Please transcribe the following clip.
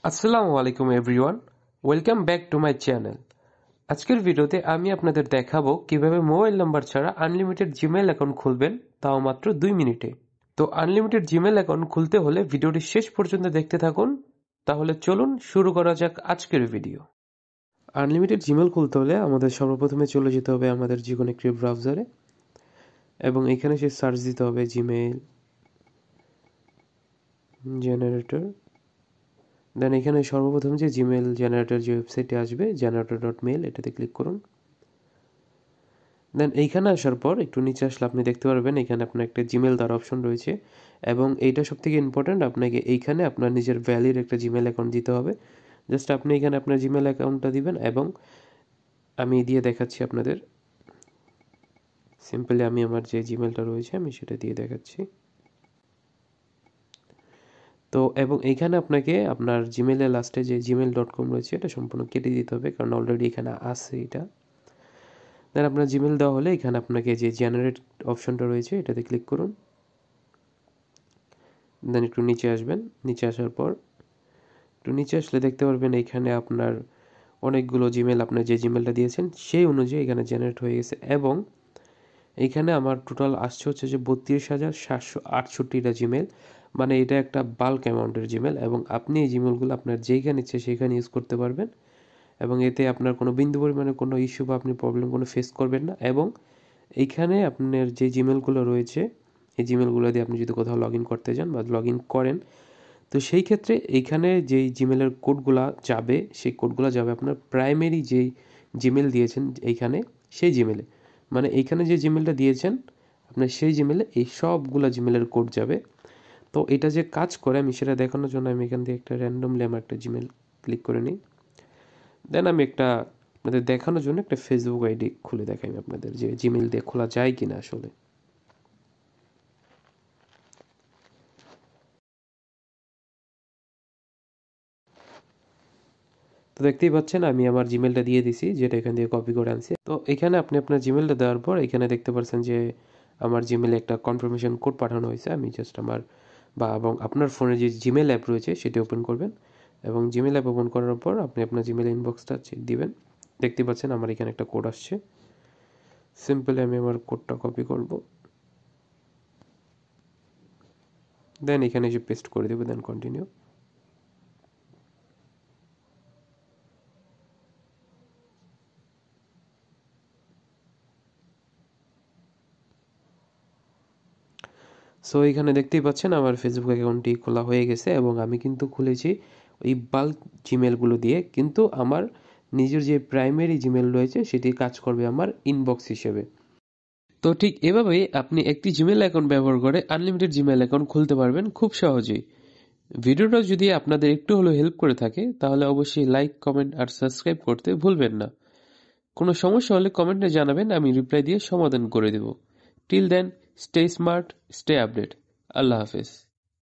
আসসালামু আলাইকুম everyone, welcome back to my channel. আজকের ভিডিওতে আমি আপনাদের দেখাবো কিভাবে মোবাইল নাম্বার ছাড়া আনলিমিটেড জিমেইল অ্যাকাউন্ট খুলবেন, তাও মাত্র 2 মিনিটে। তো আনলিমিটেড জিমেইল অ্যাকাউন্ট খুলতে হলে ভিডিওটি শেষ পর্যন্ত দেখতে থাকুন। তাহলে চলুন শুরু করা যাক আজকের ভিডিও। আনলিমিটেড জিমেইল খুলতে হলে আমাদের সর্বপ্রথমে চলে যেতে হবে আমাদের যে কোনো একটি ব্রাউজারে, এবং এখানে সে সার্চ দিতে হবে জিমেইল জেনারেটর। দেন এখানে সর্বপ্রথম যে জিমেল জেনারেটর যে ওয়েবসাইটে আসবে generator.mail, এটাতে ক্লিক করুন। দেন এইখানে আসার পর একটু নিচে আসলে আপনি দেখতে পারবেন এখানে আপনার একটা জিমেল দেওয়ার অপশন রয়েছে, এবং এইটা সব থেকে ইম্পর্ট্যান্ট, আপনাকে এইখানে আপনার নিজের ভ্যালিড একটা জিমেল অ্যাকাউন্ট দিতে হবে। জাস্ট আপনি এখানে আপনার জিমেল অ্যাকাউন্টটা দিবেন, এবং আমি দিয়ে দেখাচ্ছি আপনাদের। সিম্পলি আমি আমার যে জিমেলটা রয়েছে আমি সেটা দিয়ে দেখাচ্ছি। তো এবং এইখানে আপনাকে আপনার জিমেলের লাস্টে যে gmail.com রয়েছে এটা সম্পূর্ণ কেটে দিতে হবে, কারণ অলরেডি এখানে আছে এটা। দেন আপনার জিমেল দেওয়া হলে এখানে আপনাকে যে জেনারেট অপশনটা রয়েছে এটাতে ক্লিক করুন। দেন একটু নিচে আসবেন, নিচে আসার পর একটু নিচে আসলে দেখতে পারবেন এখানে আপনার অনেকগুলো জিমেল, আপনার যে জিমেলটা দিয়েছেন সেই অনুযায়ী এখানে জেনারেট হয়ে গেছে, এবং এইখানে আমার টোটাল আসছে হচ্ছে যে 32,768টা জিমেল। মানে এটা একটা বাল্ক অ্যামাউন্টের জিমেল, এবং আপনি এই জিমেলগুলো আপনার যেইখানে ইচ্ছে সেইখানে ইউজ করতে পারবেন, এবং এতে আপনার কোনো বিন্দু পরিমাণে কোনো ইস্যু বা আপনি প্রবলেম কোনো ফেস করবেন না। এবং এইখানে আপনার যে জিমেলগুলো রয়েছে এই জিমেলগুলো দিয়ে আপনি যদি কোথাও লগ ইন করতে যান বা লগ ইন করেন, তো সেই ক্ষেত্রে এইখানে যেই জিমেলের কোডগুলা যাবে সেই কোডগুলো যাবে আপনার প্রাইমারি যেই জিমেল দিয়েছেন এইখানে সেই জিমেলে, মানে এইখানে যে জিমেলটা দিয়েছেন আপনার সেই জিমেলে এই সবগুলা জিমেলের কোড যাবে। তো এটা যে কাজ করে আমি সেটা দেখানোর জন্য আমি এখান থেকে একটা র্যান্ডমলি আমার একটা জিমেল ক্লিক করে নিই। দেন আমি একটা আপনাদের দেখানোর জন্য একটা ফেসবুক আইডি খুলে দেখাই আমি আপনাদের, যে জিমেল দিয়ে খোলা যায় কিনা আসলে। তো দেখতেই পাচ্ছেন আমি আমার জিমেলটা দিয়ে দিছি, যেটা এখান থেকে কপি করে আনছি। তো এখানে আপনি আপনার জিমেলটা দেওয়ার পর এখানে দেখতে পাচ্ছেন যে আমার জিমেলে একটা কনফার্মেশন কোড পাঠানো হয়েছে। আমি জাস্ট আমার এবং আপনার ফোনে যে জিমেল অ্যাপ রয়েছে সেটি ওপেন করবেন, এবং জিমেল অ্যাপ ওপেন করার পর আপনি আপনার জিমেল ইনবক্সটা চেক দিবেন। দেখতে পাচ্ছেন আমার এখানে একটা কোড আসছে। সিম্পলি আমি আমার কোডটা কপি করব, দেন এখানে এসে পেস্ট করে দেবো, দেন কন্টিনিউ। সো এখানে দেখতেই পাচ্ছেন আমার ফেসবুক অ্যাকাউন্টটি খোলা হয়ে গেছে, এবং আমি কিন্তু খুলেছি ওই বাল্ক জিমেলগুলো দিয়ে, কিন্তু আমার নিজের যে প্রাইমারি জিমেল রয়েছে সেটি কাজ করবে আমার ইনবক্স হিসেবে। তো ঠিক এভাবেই আপনি একটি জিমেল অ্যাকাউন্ট ব্যবহার করে আনলিমিটেড জিমেল অ্যাকাউন্ট খুলতে পারবেন খুব সহজেই। ভিডিওটা যদি আপনাদের একটু হলেও হেল্প করে থাকে তাহলে অবশ্যই লাইক, কমেন্ট আর সাবস্ক্রাইব করতে ভুলবেন না। কোনো সমস্যা হলে কমেন্টে জানাবেন, আমি রিপ্লাই দিয়ে সমাধান করে দেব। Till then, stay smart, stay updated. আল্লাহ হাফেজ।